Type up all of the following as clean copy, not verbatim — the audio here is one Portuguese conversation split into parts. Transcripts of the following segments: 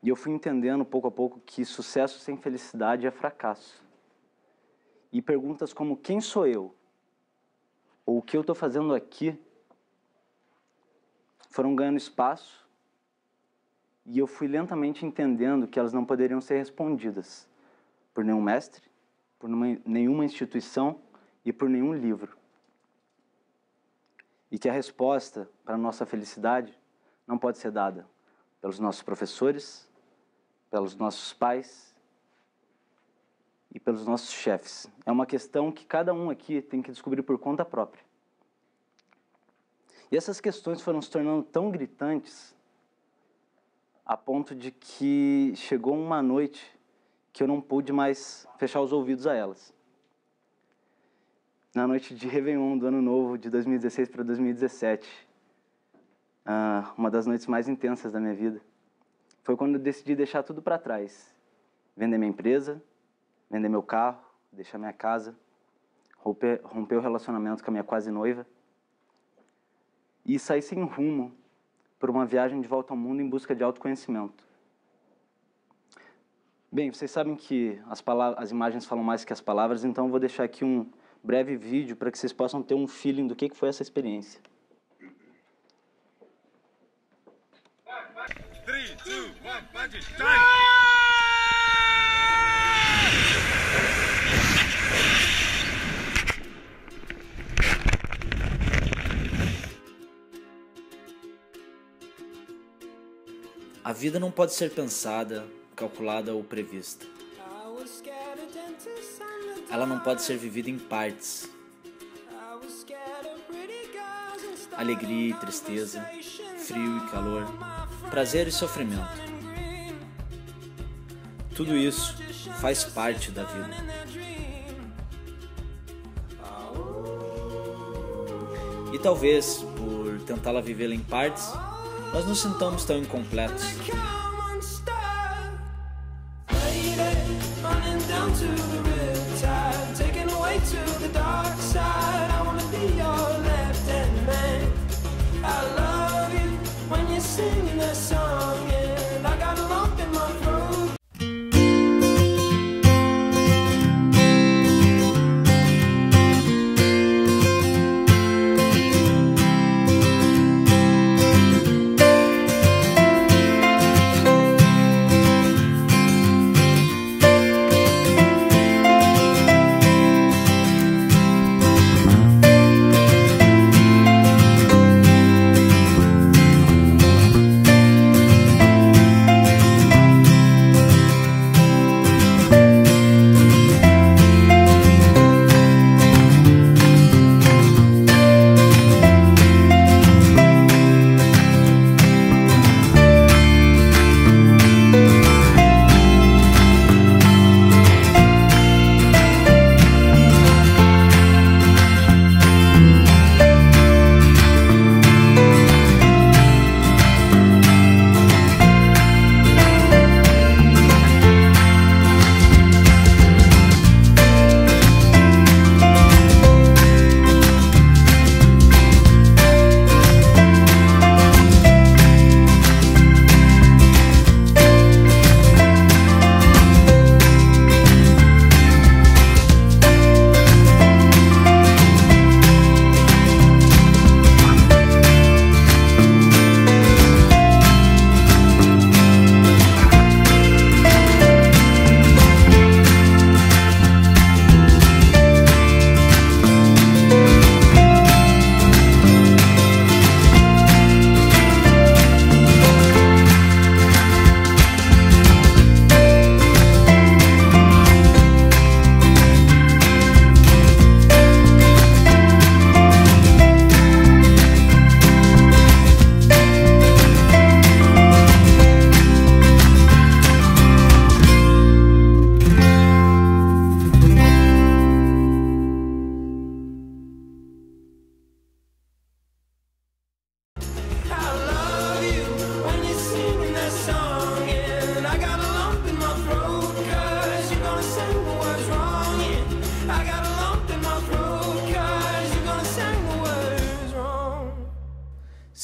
E eu fui entendendo pouco a pouco que sucesso sem felicidade é fracasso. E perguntas como quem sou eu? Ou o que eu estou fazendo aqui? Foram ganhando espaço e eu fui lentamente entendendo que elas não poderiam ser respondidas por nenhum mestre, por nenhuma instituição e por nenhum livro. E que a resposta para a nossa felicidade não pode ser dada pelos nossos professores, pelos nossos pais e pelos nossos chefes. É uma questão que cada um aqui tem que descobrir por conta própria. E essas questões foram se tornando tão gritantes a ponto de que chegou uma noite que eu não pude mais fechar os ouvidos a elas. Na noite de Réveillon do Ano Novo, de 2016 para 2017, uma das noites mais intensas da minha vida, foi quando eu decidi deixar tudo para trás. Vender minha empresa, vender meu carro, deixar minha casa, romper o relacionamento com a minha quase noiva e sair sem rumo por uma viagem de volta ao mundo em busca de autoconhecimento. Bem, vocês sabem que as imagens falam mais que as palavras, então eu vou deixar aqui um breve vídeo para que vocês possam ter um feeling do que foi essa experiência. 3, 2, 1, magic time! A vida não pode ser pensada, calculada ou prevista. Ela não pode ser vivida em partes. Alegria e tristeza, frio e calor, prazer e sofrimento. Tudo isso faz parte da vida. E talvez, por tentá-la vivê-la em partes, nós nos sintamos tão incompletos.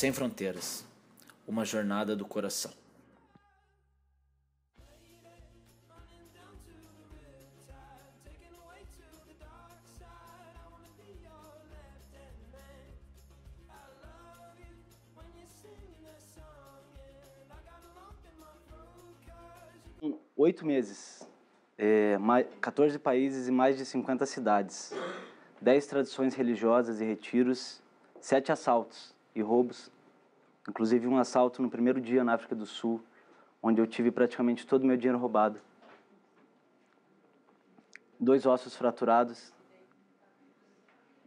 Sem Fronteiras, uma jornada do coração. 8 meses, 14 países e mais de 50 cidades, 10 tradições religiosas e retiros, 7 assaltos e roubos, inclusive um assalto no primeiro dia na África do Sul, onde eu tive praticamente todo o meu dinheiro roubado. 2 ossos fraturados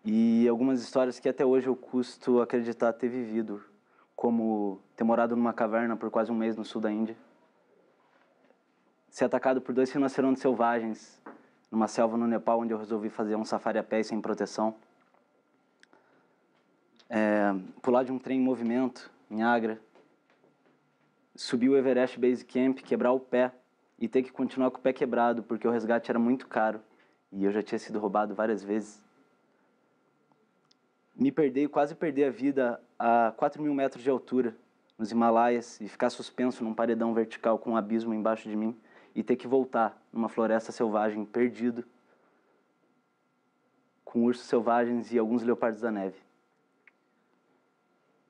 e algumas histórias que até hoje eu custo acreditar ter vivido, como ter morado numa caverna por quase um mês no sul da Índia, ser atacado por 2 rinocerontes selvagens numa selva no Nepal, onde eu resolvi fazer um safari a pé sem proteção, pular de um trem em movimento em Agra, subir o Everest Base Camp, quebrar o pé e ter que continuar com o pé quebrado, porque o resgate era muito caro e eu já tinha sido roubado várias vezes. Me perder e quase perder a vida a 4.000 metros de altura, nos Himalaias, e ficar suspenso num paredão vertical com um abismo embaixo de mim e ter que voltar numa floresta selvagem, perdido, com ursos selvagens e alguns leopardos da neve.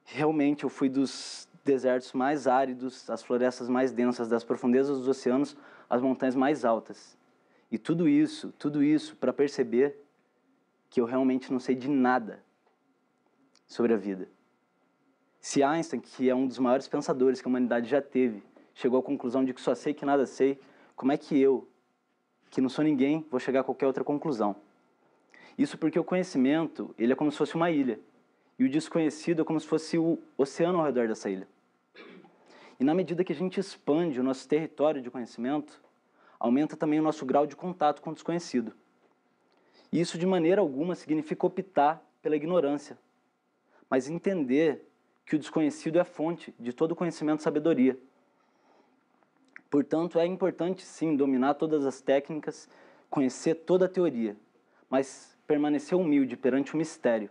Realmente eu fui dos desertos mais áridos, as florestas mais densas, das profundezas dos oceanos, às montanhas mais altas. E tudo isso para perceber que eu realmente não sei de nada sobre a vida. Se Einstein, que é um dos maiores pensadores que a humanidade já teve, chegou à conclusão de que só sei que nada sei, como é que eu, que não sou ninguém, vou chegar a qualquer outra conclusão? Isso porque o conhecimento, ele é como se fosse uma ilha, e o desconhecido é como se fosse o oceano ao redor dessa ilha. E na medida que a gente expande o nosso território de conhecimento, aumenta também o nosso grau de contato com o desconhecido. E isso de maneira alguma significa optar pela ignorância, mas entender que o desconhecido é a fonte de todo conhecimento e sabedoria. Portanto, é importante sim dominar todas as técnicas, conhecer toda a teoria, mas permanecer humilde perante o mistério.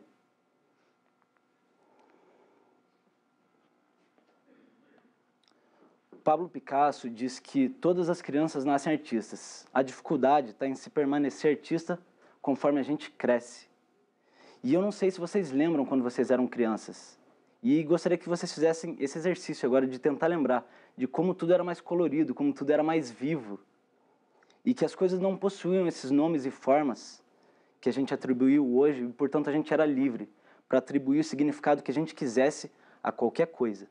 Pablo Picasso diz que todas as crianças nascem artistas. A dificuldade está em se permanecer artista conforme a gente cresce. E eu não sei se vocês lembram quando vocês eram crianças. E gostaria que vocês fizessem esse exercício agora de tentar lembrar de como tudo era mais colorido, como tudo era mais vivo. E que as coisas não possuíam esses nomes e formas que a gente atribuiu hoje, e portanto a gente era livre para atribuir o significado que a gente quisesse a qualquer coisa.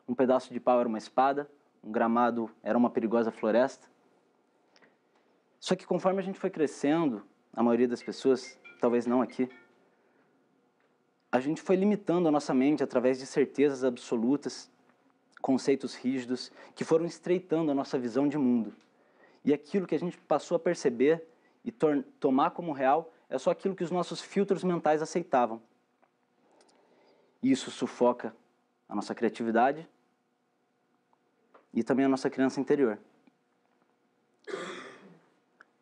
Um pedaço de pau era uma espada, um gramado era uma perigosa floresta. Só que conforme a gente foi crescendo, a maioria das pessoas, talvez não aqui, a gente foi limitando a nossa mente através de certezas absolutas, conceitos rígidos, que foram estreitando a nossa visão de mundo. E aquilo que a gente passou a perceber e tomar como real é só aquilo que os nossos filtros mentais aceitavam. E isso sufoca a nossa criatividade e também a nossa criança interior.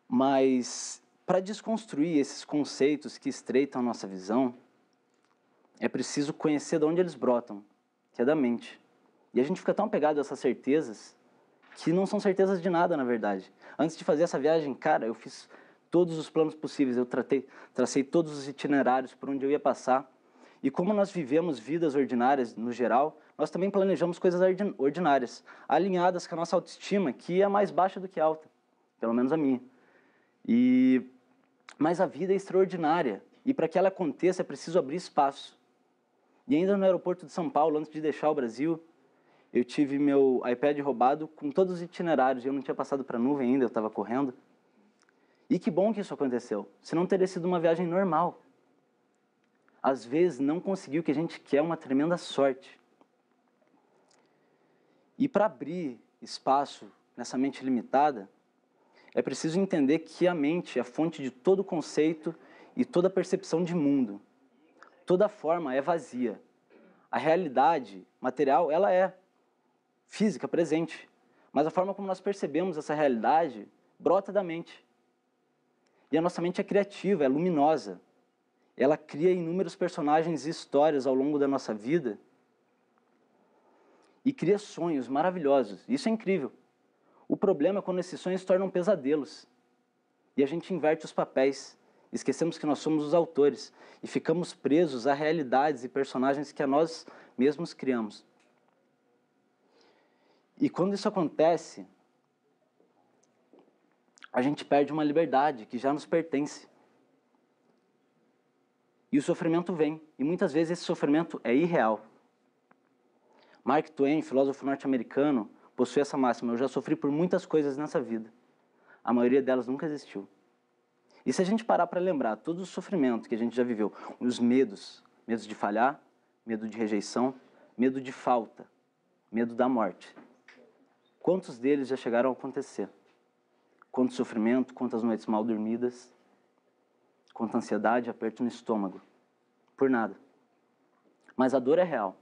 Mas para desconstruir esses conceitos que estreitam a nossa visão, é preciso conhecer de onde eles brotam, que é da mente. E a gente fica tão apegado a essas certezas que não são certezas de nada, na verdade. Antes de fazer essa viagem, cara, eu fiz todos os planos possíveis, eu tracei todos os itinerários por onde eu ia passar. E como nós vivemos vidas ordinárias no geral, nós também planejamos coisas ordinárias, alinhadas com a nossa autoestima, que é mais baixa do que alta, pelo menos a minha. Mas a vida é extraordinária, e para que ela aconteça é preciso abrir espaço. E ainda no aeroporto de São Paulo, antes de deixar o Brasil, eu tive meu iPad roubado com todos os itinerários, e eu não tinha passado para a nuvem ainda, eu estava correndo. E que bom que isso aconteceu, senão teria sido uma viagem normal. Às vezes, não conseguir o que a gente quer é uma tremenda sorte. E para abrir espaço nessa mente limitada, é preciso entender que a mente é a fonte de todo conceito e toda percepção de mundo. Toda forma é vazia. A realidade material, ela é física, presente. Mas a forma como nós percebemos essa realidade brota da mente. E a nossa mente é criativa, é luminosa. Ela cria inúmeros personagens e histórias ao longo da nossa vida e cria sonhos maravilhosos. Isso é incrível. O problema é quando esses sonhos se tornam pesadelos e a gente inverte os papéis. Esquecemos que nós somos os autores e ficamos presos a realidades e personagens que nós mesmos criamos. E quando isso acontece, a gente perde uma liberdade que já nos pertence. E o sofrimento vem, e muitas vezes esse sofrimento é irreal. Mark Twain, filósofo norte-americano, possui essa máxima: eu já sofri por muitas coisas nessa vida. A maioria delas nunca existiu. E se a gente parar para lembrar todo o sofrimento que a gente já viveu, os medos de falhar, medo de rejeição, medo de falta, medo da morte. Quantos deles já chegaram a acontecer? Quanto sofrimento, quantas noites mal dormidas, quanta ansiedade, aperto no estômago. Por nada. Mas a dor é real.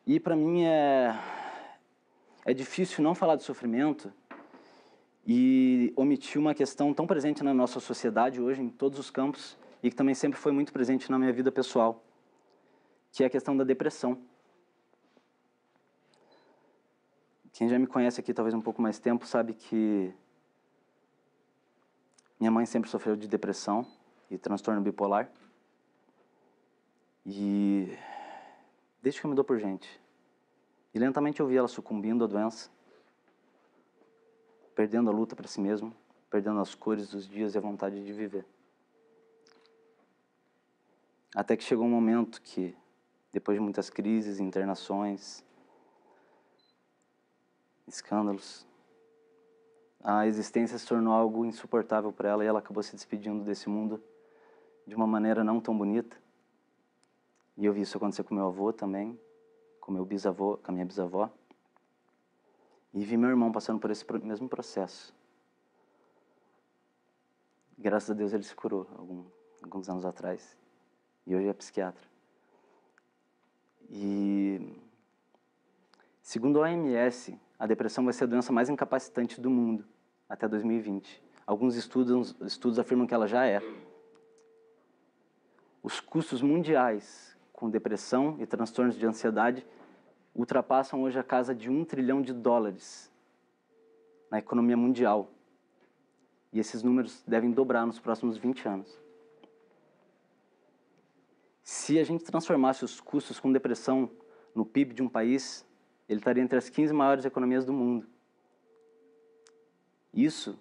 E para mim é difícil não falar de sofrimento e omitir uma questão tão presente na nossa sociedade hoje, em todos os campos, e que também sempre foi muito presente na minha vida pessoal, que é a questão da depressão. Quem já me conhece aqui talvez um pouco mais tempo sabe que minha mãe sempre sofreu de depressão e transtorno bipolar. E desde que eu me dou por gente. E lentamente eu vi ela sucumbindo à doença, perdendo a luta para si mesmo, perdendo as cores dos dias e a vontade de viver. Até que chegou um momento que, depois de muitas crises, internações, escândalos, a existência se tornou algo insuportável para ela e ela acabou se despedindo desse mundo de uma maneira não tão bonita. E eu vi isso acontecer com meu avô também, com meu bisavô, com a minha bisavó. E vi meu irmão passando por esse mesmo processo. Graças a Deus ele se curou alguns anos atrás. E hoje é psiquiatra. E segundo a OMS, a depressão vai ser a doença mais incapacitante do mundo até 2020. Alguns estudos afirmam que ela já é. Os custos mundiais com depressão e transtornos de ansiedade ultrapassam hoje a casa de $1 trilhão na economia mundial. E esses números devem dobrar nos próximos 20 anos. Se a gente transformasse os custos com depressão no PIB de um país, ele estaria entre as 15 maiores economias do mundo. Isso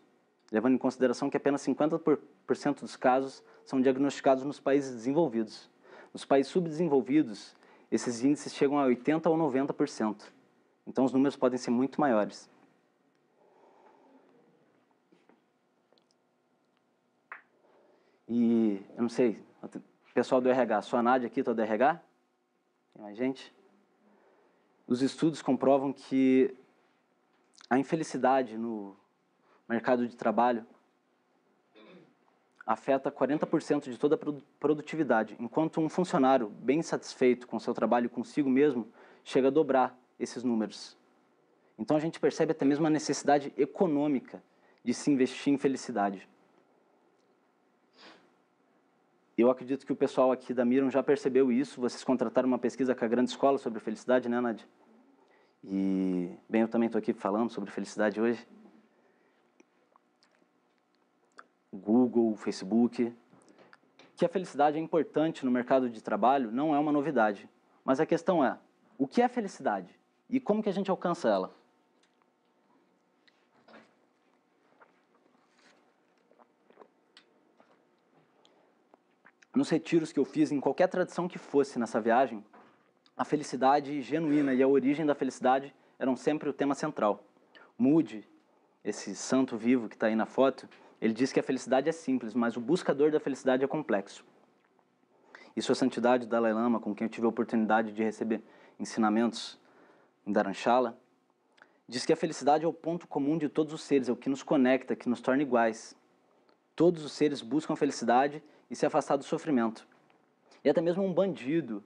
levando em consideração que apenas 50% dos casos são diagnosticados nos países desenvolvidos. Nos países subdesenvolvidos, esses índices chegam a 80% ou 90%. Então, os números podem ser muito maiores. E, eu não sei, pessoal do RH, sou a Nádia aqui, estou do RH? Tem mais gente? Os estudos comprovam que a infelicidade no mercado de trabalho afeta 40% de toda a produtividade, enquanto um funcionário bem satisfeito com o seu trabalho consigo mesmo chega a dobrar esses números. Então a gente percebe até mesmo a necessidade econômica de se investir em felicidade. Eu acredito que o pessoal aqui da Miram já percebeu isso. Vocês contrataram uma pesquisa com a Grande Escola sobre felicidade, né, Nádia? E, bem, eu também estou aqui falando sobre felicidade hoje. Google, Facebook. Que a felicidade é importante no mercado de trabalho não é uma novidade. Mas a questão é, o que é felicidade? E como que a gente alcança ela? Nos retiros que eu fiz, em qualquer tradição que fosse nessa viagem, a felicidade genuína e a origem da felicidade eram sempre o tema central. Moody, esse santo vivo que está aí na foto, ele diz que a felicidade é simples, mas o buscador da felicidade é complexo. E Sua Santidade Dalai Lama, com quem eu tive a oportunidade de receber ensinamentos em Dharamshala, diz que a felicidade é o ponto comum de todos os seres, é o que nos conecta, que nos torna iguais. Todos os seres buscam a felicidade e se afastar do sofrimento. E até mesmo um bandido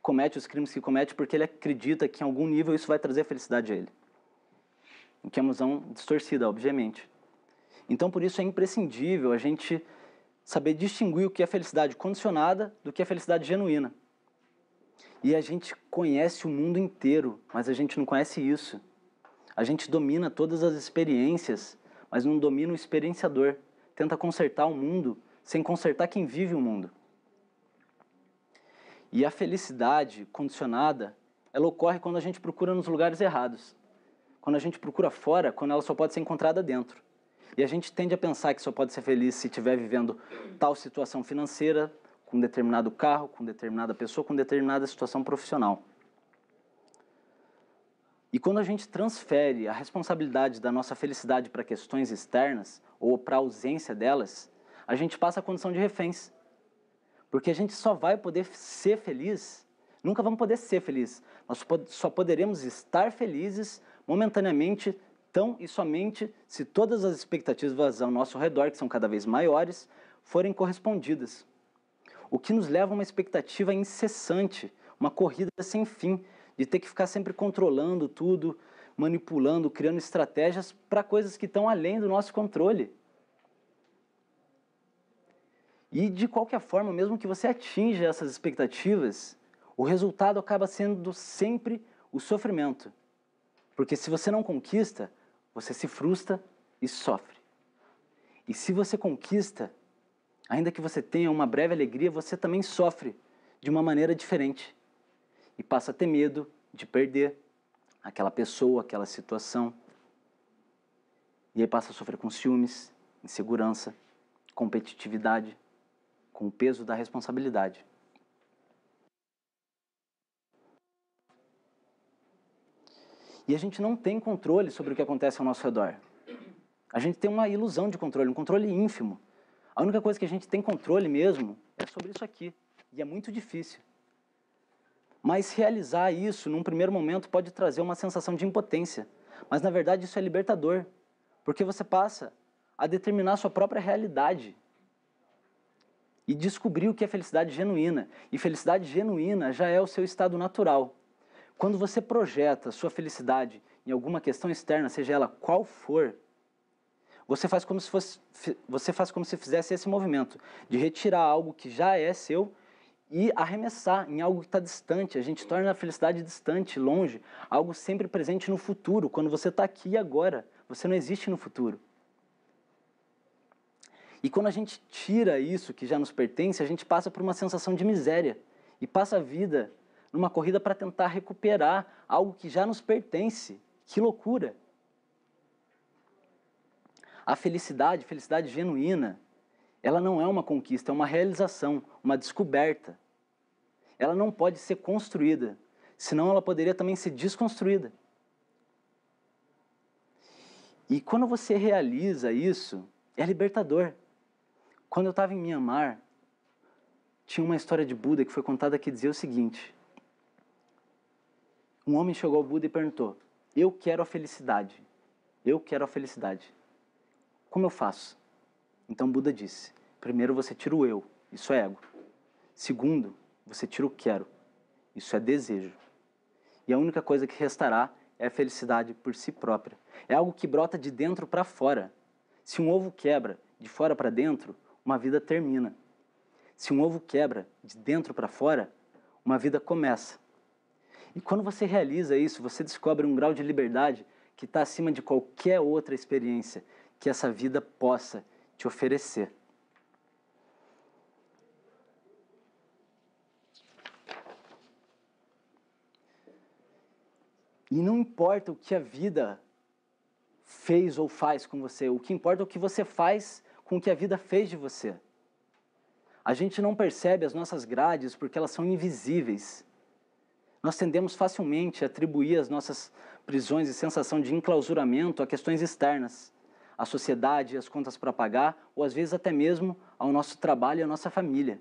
comete os crimes que comete porque ele acredita que em algum nível isso vai trazer felicidade a ele. O que é uma visão distorcida, obviamente. Então, por isso é imprescindível a gente saber distinguir o que é felicidade condicionada do que é felicidade genuína. E a gente conhece o mundo inteiro, mas a gente não conhece isso. A gente domina todas as experiências, mas não domina o experienciador. Tenta consertar o mundo sem consertar quem vive o mundo. E a felicidade condicionada, ela ocorre quando a gente procura nos lugares errados. Quando a gente procura fora, quando ela só pode ser encontrada dentro. E a gente tende a pensar que só pode ser feliz se estiver vivendo tal situação financeira, com determinado carro, com determinada pessoa, com determinada situação profissional. E quando a gente transfere a responsabilidade da nossa felicidade para questões externas, ou para a ausência delas, a gente passa a condição de reféns. Porque a gente só vai poder ser feliz, nunca vamos poder ser feliz. Nós só poderemos estar felizes momentaneamente, tão e somente se todas as expectativas ao nosso redor, que são cada vez maiores, forem correspondidas. O que nos leva a uma expectativa incessante, uma corrida sem fim, de ter que ficar sempre controlando tudo, manipulando, criando estratégias para coisas que estão além do nosso controle. E de qualquer forma, mesmo que você atinja essas expectativas, o resultado acaba sendo sempre o sofrimento. Porque se você não conquista, você se frustra e sofre. E se você conquista, ainda que você tenha uma breve alegria, você também sofre de uma maneira diferente. E passa a ter medo de perder aquela pessoa, aquela situação. E aí passa a sofrer com ciúmes, insegurança, competitividade, com o peso da responsabilidade. E a gente não tem controle sobre o que acontece ao nosso redor. A gente tem uma ilusão de controle, um controle ínfimo. A única coisa que a gente tem controle mesmo é sobre isso aqui. E é muito difícil. Mas realizar isso, num primeiro momento, pode trazer uma sensação de impotência. Mas, na verdade, isso é libertador. Porque você passa a determinar a sua própria realidade. E descobrir o que é felicidade genuína. E felicidade genuína já é o seu estado natural. Quando você projeta sua felicidade em alguma questão externa, seja ela qual for, você faz como se fizesse esse movimento de retirar algo que já é seu e arremessar em algo que está distante. A gente torna a felicidade distante, longe, algo sempre presente no futuro. Quando você está aqui e agora, você não existe no futuro. E quando a gente tira isso que já nos pertence, a gente passa por uma sensação de miséria e passa a vida numa corrida para tentar recuperar algo que já nos pertence. Que loucura! A felicidade genuína, ela não é uma conquista, é uma realização, uma descoberta. Ela não pode ser construída, senão ela poderia também ser desconstruída. E quando você realiza isso, é libertador. Quando eu estava em Myanmar, tinha uma história de Buda que foi contada que dizia o seguinte: um homem chegou ao Buda e perguntou: eu quero a felicidade, eu quero a felicidade. Como eu faço? Então Buda disse: primeiro você tira o eu, isso é ego. Segundo, você tira o quero, isso é desejo. E a única coisa que restará é a felicidade por si própria. É algo que brota de dentro para fora. Se um ovo quebra de fora para dentro, uma vida termina. Se um ovo quebra de dentro para fora, uma vida começa. E quando você realiza isso, você descobre um grau de liberdade que está acima de qualquer outra experiência que essa vida possa te oferecer. E não importa o que a vida fez ou faz com você, o que importa é o que você faz com o que a vida fez de você. A gente não percebe as nossas grades porque elas são invisíveis. Nós tendemos facilmente a atribuir as nossas prisões e sensação de enclausuramento a questões externas, à sociedade, às contas para pagar, ou às vezes até mesmo ao nosso trabalho e à nossa família.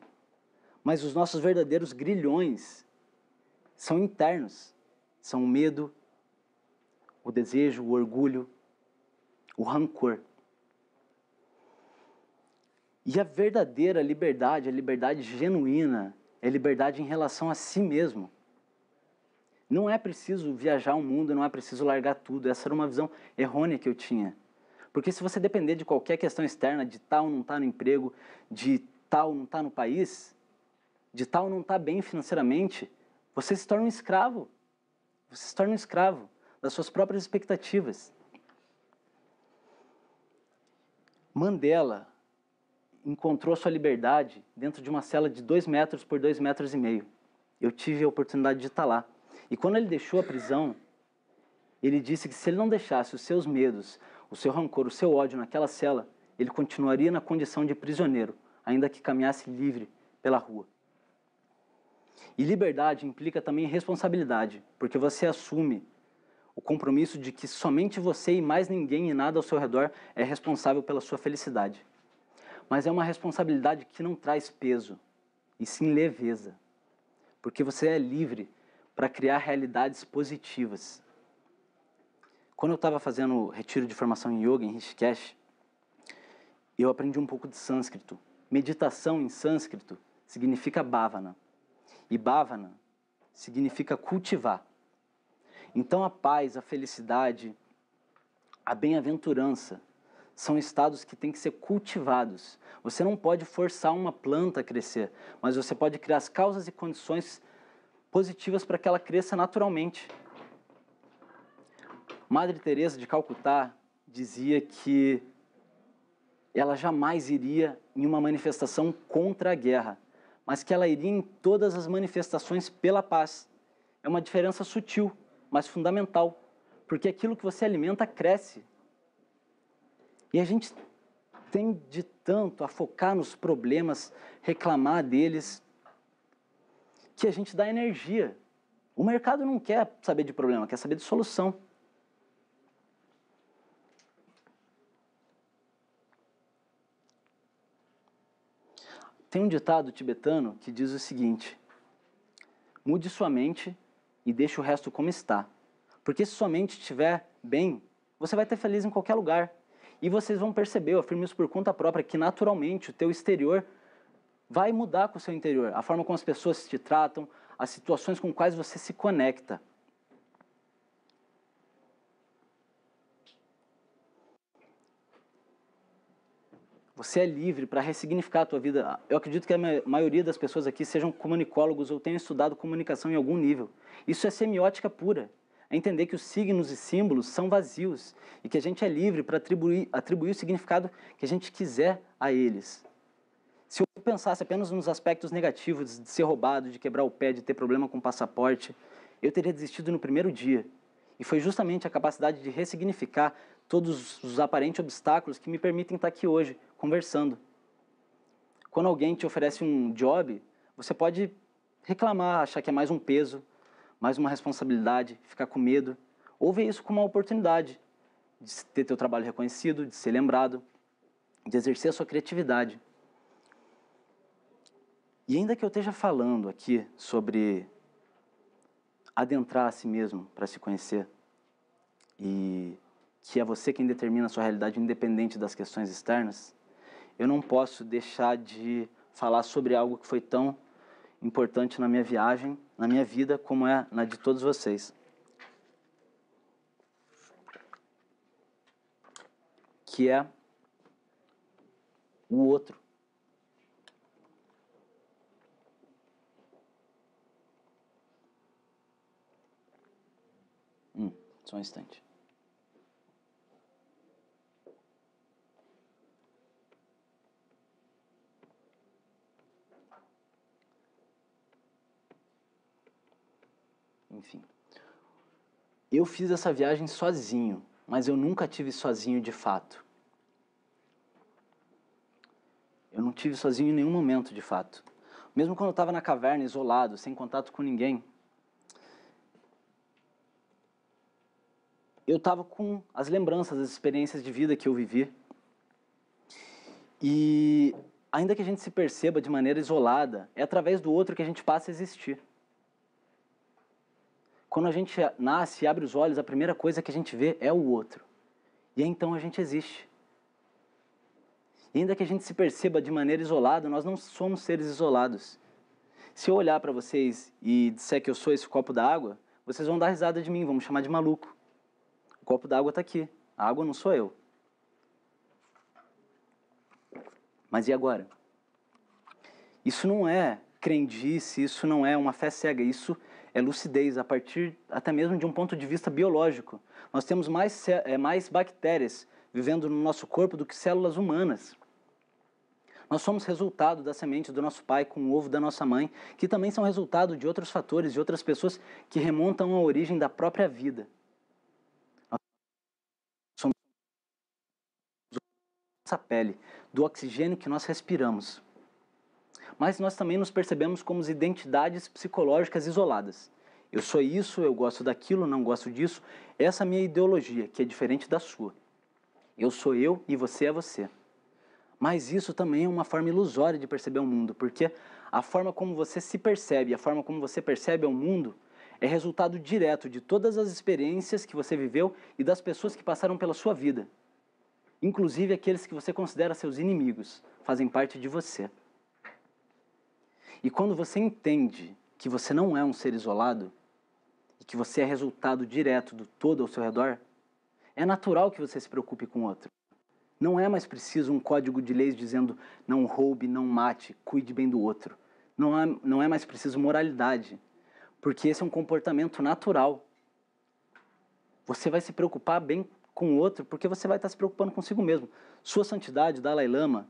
Mas os nossos verdadeiros grilhões são internos, são o medo, o desejo, o orgulho, o rancor. E a verdadeira liberdade, a liberdade genuína, é liberdade em relação a si mesmo. Não é preciso viajar o mundo, não é preciso largar tudo. Essa era uma visão errônea que eu tinha. Porque se você depender de qualquer questão externa, de tal não estar no emprego, de tal não estar no país, de tal não estar bem financeiramente, você se torna um escravo. Você se torna um escravo das suas próprias expectativas. Mandela encontrou sua liberdade dentro de uma cela de 2 metros por 2,5 metros. eu tive a oportunidade de estar lá. E quando ele deixou a prisão, ele disse que se ele não deixasse os seus medos, o seu rancor, o seu ódio naquela cela, ele continuaria na condição de prisioneiro, ainda que caminhasse livre pela rua. E liberdade implica também responsabilidade, porque você assume o compromisso de que somente você e mais ninguém e nada ao seu redor é responsável pela sua felicidade. Mas é uma responsabilidade que não traz peso, e sim leveza, porque você é livre para criar realidades positivas. Quando eu estava fazendo retiro de formação em yoga em Rishikesh, eu aprendi um pouco de sânscrito. Meditação em sânscrito significa bhavana. E bhavana significa cultivar. Então a paz, a felicidade, a bem-aventurança são estados que têm que ser cultivados. Você não pode forçar uma planta a crescer, mas você pode criar as causas e condições positivas para que ela cresça naturalmente. Madre Teresa de Calcutá dizia que ela jamais iria em uma manifestação contra a guerra, mas que ela iria em todas as manifestações pela paz. É uma diferença sutil, mas fundamental, porque aquilo que você alimenta cresce. E a gente tende tanto a focar nos problemas, reclamar deles, que a gente dá energia. O mercado não quer saber de problema, quer saber de solução. Tem um ditado tibetano que diz o seguinte: mude sua mente e deixe o resto como está. Porque se sua mente estiver bem, você vai ter feliz em qualquer lugar. E vocês vão perceber, eu afirmo isso por conta própria, que naturalmente o teu exterior vai mudar com o seu interior. A forma como as pessoas te tratam, as situações com quais você se conecta. Você é livre para ressignificar a tua vida. Eu acredito que a maioria das pessoas aqui sejam comunicólogos ou tenham estudado comunicação em algum nível. Isso é semiótica pura. É entender que os signos e símbolos são vazios e que a gente é livre para atribuir o significado que a gente quiser a eles. Se eu pensasse apenas nos aspectos negativos de ser roubado, de quebrar o pé, de ter problema com o passaporte, eu teria desistido no primeiro dia. E foi justamente a capacidade de ressignificar todos os aparentes obstáculos que me permitem estar aqui hoje, conversando. Quando alguém te oferece um job, você pode reclamar, achar que é mais um peso, mais uma responsabilidade, ficar com medo, ou ver isso como uma oportunidade de ter teu trabalho reconhecido, de ser lembrado, de exercer a sua criatividade. E ainda que eu esteja falando aqui sobre adentrar a si mesmo para se conhecer, e que é você quem determina a sua realidade independente das questões externas, eu não posso deixar de falar sobre algo que foi tão importante na minha viagem, na minha vida, como é na de todos vocês. Que é o outro. Só um instante. Enfim. Eu fiz essa viagem sozinho, mas eu nunca tive sozinho de fato. Eu não tive sozinho em nenhum momento de fato. Mesmo quando eu estava na caverna, isolado, sem contato com ninguém, eu estava com as lembranças, as experiências de vida que eu vivi. E ainda que a gente se perceba de maneira isolada, é através do outro que a gente passa a existir. Quando a gente nasce e abre os olhos, a primeira coisa que a gente vê é o outro. E aí, então a gente existe. E ainda que a gente se perceba de maneira isolada, nós não somos seres isolados. Se eu olhar para vocês e disser que eu sou esse copo d'água, vocês vão dar risada de mim, vão me chamar de maluco. O copo d'água está aqui, a água não sou eu. Mas e agora? Isso não é crendice, isso não é uma fé cega, isso é lucidez, a partir até mesmo de um ponto de vista biológico. Nós temos mais bactérias vivendo no nosso corpo do que células humanas. Nós somos resultado da semente do nosso pai com o ovo da nossa mãe, que também são resultado de outros fatores, de outras pessoas que remontam à origem da própria vida. Nós somos da nossa pele, do oxigênio que nós respiramos. Mas nós também nos percebemos como identidades psicológicas isoladas. Eu sou isso, eu gosto daquilo, não gosto disso. Essa é a minha ideologia, que é diferente da sua. Eu sou eu e você é você. Mas isso também é uma forma ilusória de perceber o mundo, porque a forma como você se percebe, a forma como você percebe o mundo, é resultado direto de todas as experiências que você viveu e das pessoas que passaram pela sua vida. Inclusive aqueles que você considera seus inimigos, fazem parte de você. E quando você entende que você não é um ser isolado, e que você é resultado direto do todo ao seu redor, é natural que você se preocupe com o outro. Não é mais preciso um código de leis dizendo não roube, não mate, cuide bem do outro. Não é mais preciso moralidade, porque esse é um comportamento natural. Você vai se preocupar bem com o outro porque você vai estar se preocupando consigo mesmo. Sua Santidade, Dalai Lama,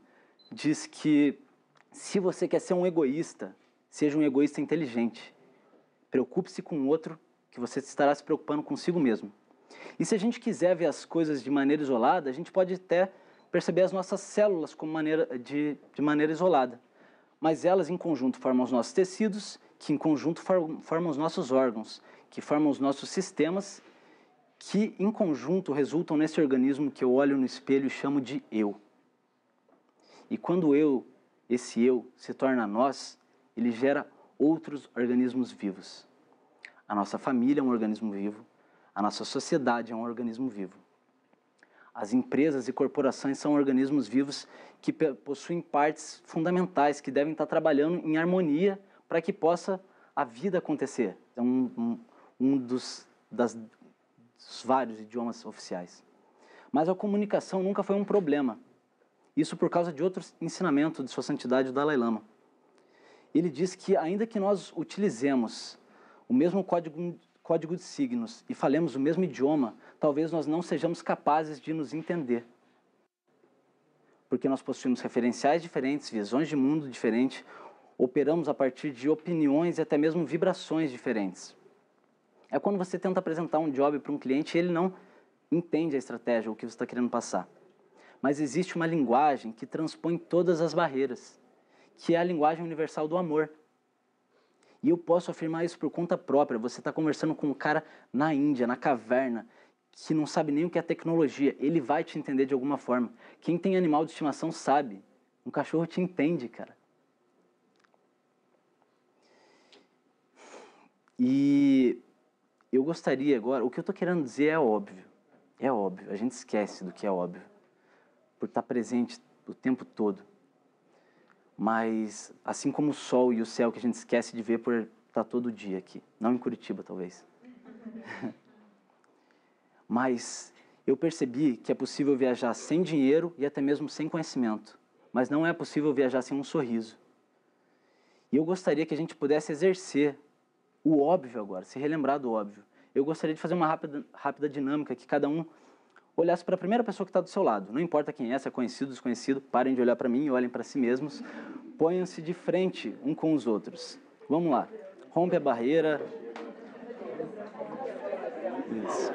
diz que se você quer ser um egoísta, seja um egoísta inteligente. Preocupe-se com o outro, que você estará se preocupando consigo mesmo. E se a gente quiser ver as coisas de maneira isolada, a gente pode até perceber as nossas células de maneira isolada. Mas elas em conjunto formam os nossos tecidos, que em conjunto formam os nossos órgãos, que formam os nossos sistemas, que em conjunto resultam nesse organismo que eu olho no espelho e chamo de eu. E quando esse eu se torna nós, ele gera outros organismos vivos. A nossa família é um organismo vivo, a nossa sociedade é um organismo vivo. As empresas e corporações são organismos vivos que possuem partes fundamentais, que devem estar trabalhando em harmonia para que possa a vida acontecer. É dos vários idiomas oficiais. Mas a comunicação nunca foi um problema. Isso por causa de outro ensinamento de Sua Santidade, o Dalai Lama. Ele diz que ainda que nós utilizemos o mesmo código de signos e falemos o mesmo idioma, talvez nós não sejamos capazes de nos entender. Porque nós possuímos referenciais diferentes, visões de mundo diferentes, operamos a partir de opiniões e até mesmo vibrações diferentes. É quando você tenta apresentar um job para um cliente e ele não entende a estratégia, o que você está querendo passar. Mas existe uma linguagem que transpõe todas as barreiras, que é a linguagem universal do amor. E eu posso afirmar isso por conta própria. Você está conversando com um cara na Índia, na caverna, que não sabe nem o que é tecnologia. Ele vai te entender de alguma forma. Quem tem animal de estimação sabe. Um cachorro te entende, cara. E eu gostaria agora... O que eu estou querendo dizer é óbvio. É óbvio. A gente esquece do que é óbvio. Por estar presente o tempo todo. Mas, assim como o sol e o céu que a gente esquece de ver por estar todo dia aqui. Não em Curitiba, talvez. Mas eu percebi que é possível viajar sem dinheiro e até mesmo sem conhecimento. Mas não é possível viajar sem um sorriso. E eu gostaria que a gente pudesse exercer o óbvio agora, se relembrar do óbvio. Eu gostaria de fazer uma rápida dinâmica que cada um olhasse para a primeira pessoa que está do seu lado. Não importa quem é, se é conhecido, desconhecido, parem de olhar para mim e olhem para si mesmos. Ponham-se de frente um com os outros. Vamos lá. Rompe a barreira. Isso.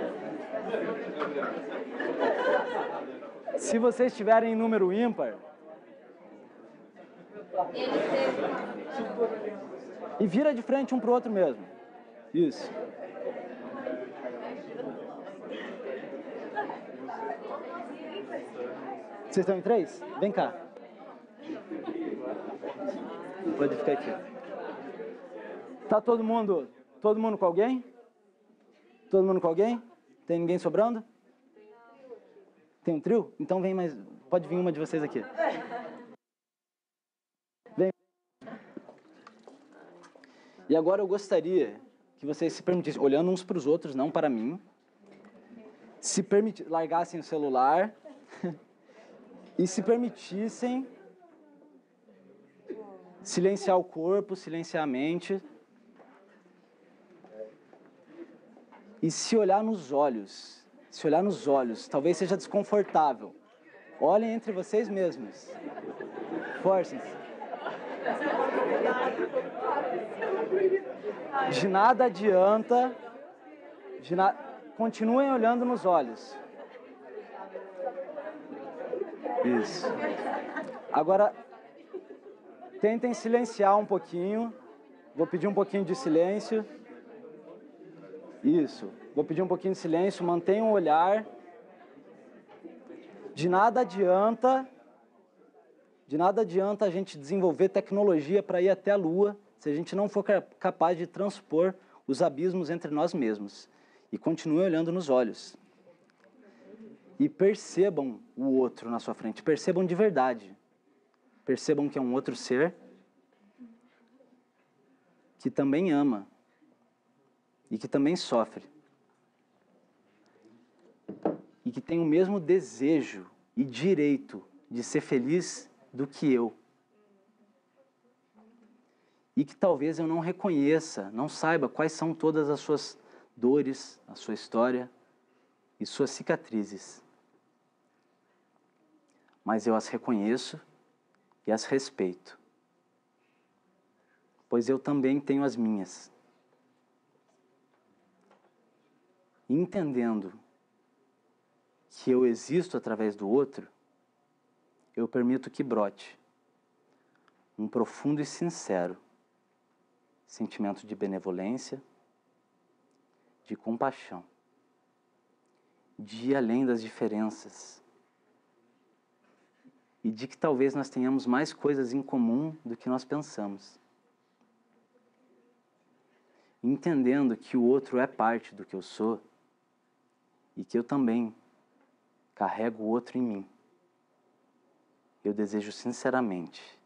Se vocês estiverem em número ímpar... E vira de frente um para o outro mesmo. Isso. Vocês estão em 3? Vem cá. Pode ficar aqui. Tá todo mundo com alguém? Todo mundo com alguém? Tem ninguém sobrando? Tem um trio? Então vem mais. Pode vir uma de vocês aqui. Vem. E agora eu gostaria que vocês se permitissem, olhando uns para os outros, não para mim, largassem o celular e se permitissem silenciar o corpo, silenciar a mente e se olhar nos olhos. Se olhar nos olhos, talvez seja desconfortável. Olhem entre vocês mesmos. Forcem-se. De nada adianta. Continuem olhando nos olhos. Isso. Agora, tentem silenciar um pouquinho. Vou pedir um pouquinho de silêncio. Isso. Vou pedir um pouquinho de silêncio. Mantenham o olhar. De nada adianta a gente desenvolver tecnologia para ir até a Lua se a gente não for capaz de transpor os abismos entre nós mesmos. E continuem olhando nos olhos. E percebam o outro na sua frente. Percebam de verdade. Percebam que é um outro ser que também ama e que também sofre. E que tem o mesmo desejo e direito de ser feliz do que eu. E que talvez eu não reconheça, não saiba quais são todas as suas dores, a sua história e suas cicatrizes. Mas eu as reconheço e as respeito, pois eu também tenho as minhas. Entendendo que eu existo através do outro, eu permito que brote um profundo e sincero sentimento de benevolência, de compaixão, de ir além das diferenças e de que talvez nós tenhamos mais coisas em comum do que nós pensamos. Entendendo que o outro é parte do que eu sou e que eu também carrego o outro em mim. Eu desejo sinceramente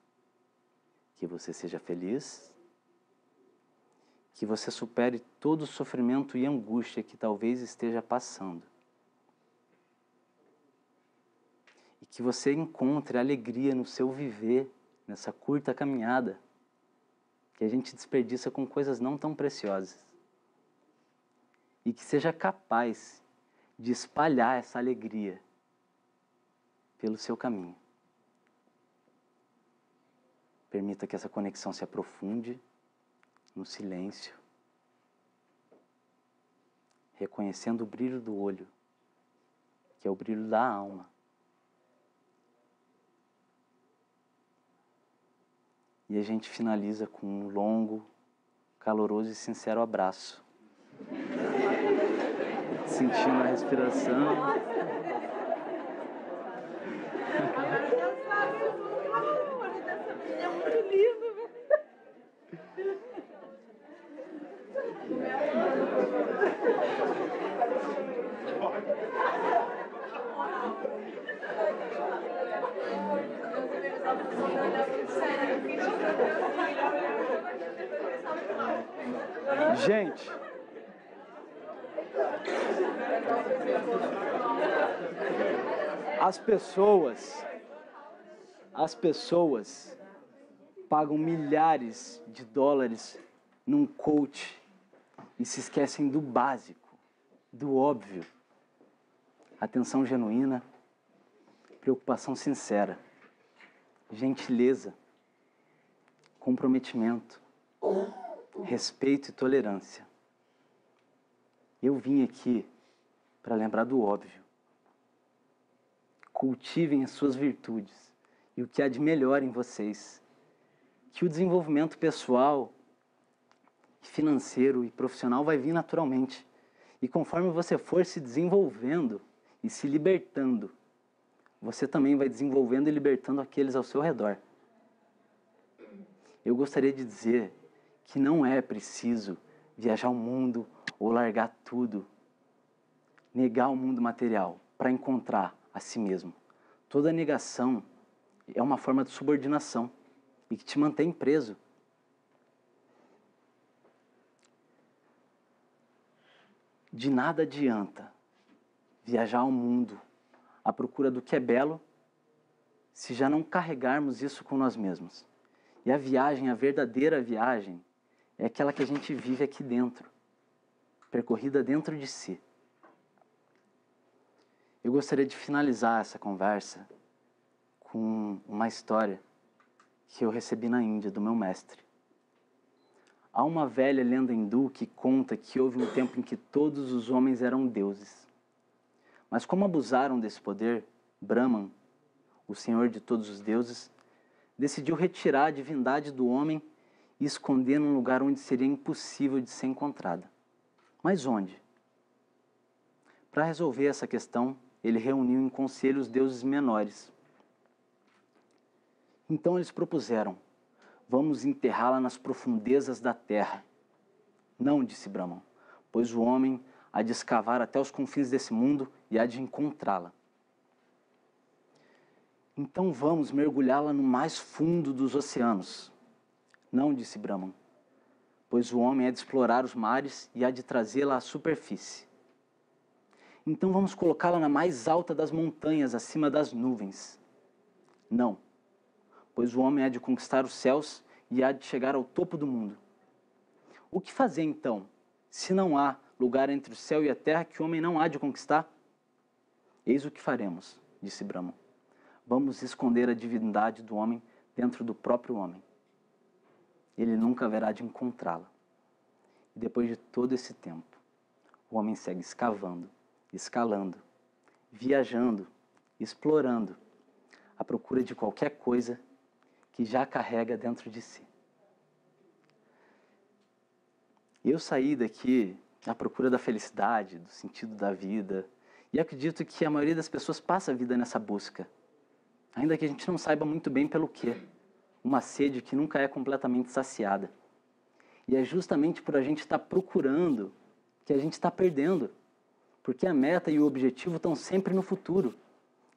que você seja feliz, que você supere todo o sofrimento e angústia que talvez esteja passando. E que você encontre alegria no seu viver, nessa curta caminhada, que a gente desperdiça com coisas não tão preciosas. E que seja capaz de espalhar essa alegria pelo seu caminho. Permita que essa conexão se aprofunde no silêncio, reconhecendo o brilho do olho, que é o brilho da alma. E a gente finaliza com um longo, caloroso e sincero abraço. Sentindo a respiração. É muito lindo, velho. Gente, as pessoas pagam milhares de dólares num coach e se esquecem do básico, do óbvio. Atenção genuína, preocupação sincera, gentileza, comprometimento, respeito e tolerância. Eu vim aqui para lembrar do óbvio. Cultivem as suas virtudes e o que há de melhor em vocês. Que o desenvolvimento pessoal, financeiro e profissional vai vir naturalmente. E conforme você for se desenvolvendo e se libertando, você também vai desenvolvendo e libertando aqueles ao seu redor. Eu gostaria de dizer que não é preciso viajar o mundo ou largar tudo, negar o mundo material para encontrar a si mesmo. Toda negação é uma forma de subordinação e que te mantém preso. De nada adianta viajar ao mundo à procura do que é belo se já não carregarmos isso com nós mesmos. E a viagem, a verdadeira viagem, é aquela que a gente vive aqui dentro, percorrida dentro de si. Eu gostaria de finalizar essa conversa com uma história que eu recebi na Índia, do meu mestre. Há uma velha lenda hindu que conta que houve um tempo em que todos os homens eram deuses. Mas como abusaram desse poder, Brahman, o senhor de todos os deuses, decidiu retirar a divindade do homem e esconder num lugar onde seria impossível de ser encontrada. Mas onde? Para resolver essa questão, ele reuniu em conselho os deuses menores. Então eles propuseram: vamos enterrá-la nas profundezas da terra. Não, disse Brahman, pois o homem há de escavar até os confins desse mundo e há de encontrá-la. Então vamos mergulhá-la no mais fundo dos oceanos. Não, disse Brahman, pois o homem há de explorar os mares e há de trazê-la à superfície. Então vamos colocá-la na mais alta das montanhas, acima das nuvens. Não, pois o homem há de conquistar os céus e há de chegar ao topo do mundo. O que fazer então, se não há lugar entre o céu e a terra que o homem não há de conquistar? Eis o que faremos, disse Brahman. Vamos esconder a divindade do homem dentro do próprio homem. Ele nunca haverá de encontrá-la. E depois de todo esse tempo, o homem segue escavando, escalando, viajando, explorando, à procura de qualquer coisa que já carrega dentro de si. Eu saí daqui à procura da felicidade, do sentido da vida, e acredito que a maioria das pessoas passa a vida nessa busca, ainda que a gente não saiba muito bem pelo quê. Uma sede que nunca é completamente saciada. E é justamente por a gente estar procurando que a gente está perdendo, porque a meta e o objetivo estão sempre no futuro,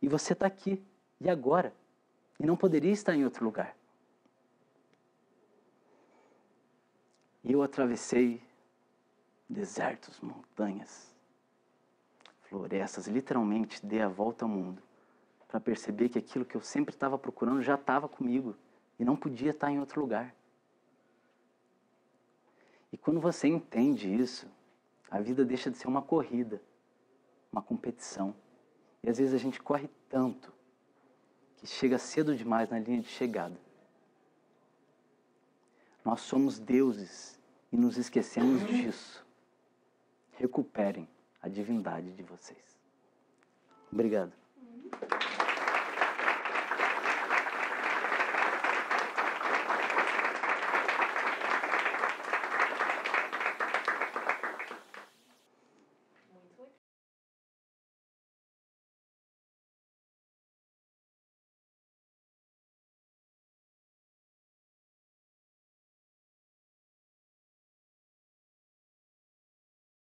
e você está aqui, e agora, e não poderia estar em outro lugar. Eu atravessei desertos, montanhas, florestas, literalmente dei a volta ao mundo, para perceber que aquilo que eu sempre estava procurando já estava comigo, e não podia estar em outro lugar. E quando você entende isso, a vida deixa de ser uma corrida, uma competição. E às vezes a gente corre tanto que chega cedo demais na linha de chegada. Nós somos deuses e nos esquecemos disso. Recuperem a divindade de vocês. Obrigado.